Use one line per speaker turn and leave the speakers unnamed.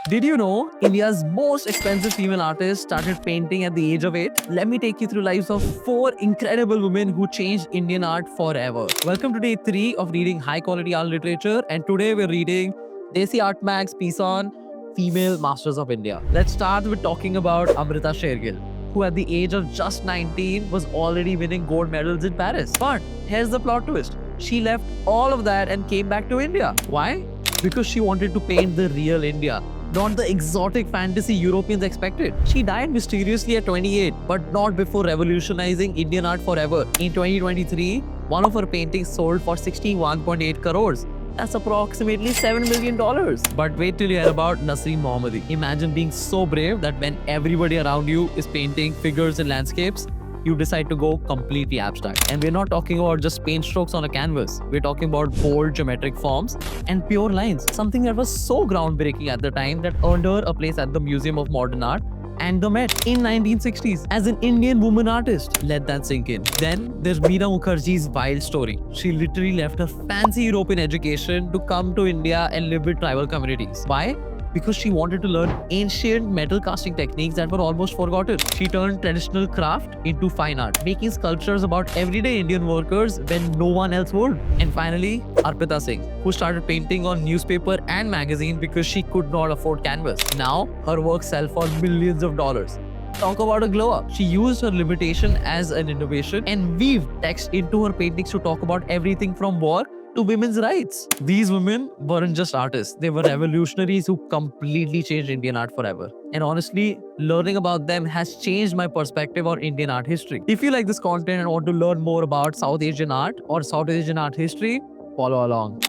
Did you know India's most expensive female artist started painting at the age of 8? Let me take you through lives of 4 incredible women who changed Indian art forever. Welcome to day 3 of reading high quality art literature, and today we're reading Desi Art Mag's piece on Female Masters of India. Let's start with talking about Amrita Shergill, who at the age of just 19 was already winning gold medals in Paris. But here's the plot twist. She left all of that and came back to India. Why? Because she wanted to paint the real India, not the exotic fantasy Europeans expected. She died mysteriously at 28, but not before revolutionizing Indian art forever. In 2023, one of her paintings sold for 61.8 crores. That's approximately $7 million. But wait till you hear about Nasreen Mohammadi. Imagine being so brave that when everybody around you is painting figures and landscapes, you decide to go completely abstract. And we're not talking about just paint strokes on a canvas. We're talking about bold geometric forms and pure lines. Something that was so groundbreaking at the time that earned her a place at the Museum of Modern Art and the Met in 1960s as an Indian woman artist. Let that sink in. Then there's Meera Mukherjee's wild story. She literally left her fancy European education to come to India and live with tribal communities. Why? Because she wanted to learn ancient metal casting techniques that were almost forgotten. She turned traditional craft into fine art, making sculptures about everyday Indian workers when no one else would. And finally, Arpita Singh, who started painting on newspaper and magazine because she could not afford canvas. Now, her work sells for millions of dollars. Talk about a glow up. She used her limitation as an innovation and weaved text into her paintings to talk about everything from war to women's rights. These women weren't just artists, they were revolutionaries who completely changed Indian art forever. And honestly, learning about them has changed my perspective on Indian art history. If you like this content and want to learn more about South Asian art or South Asian art history, follow along.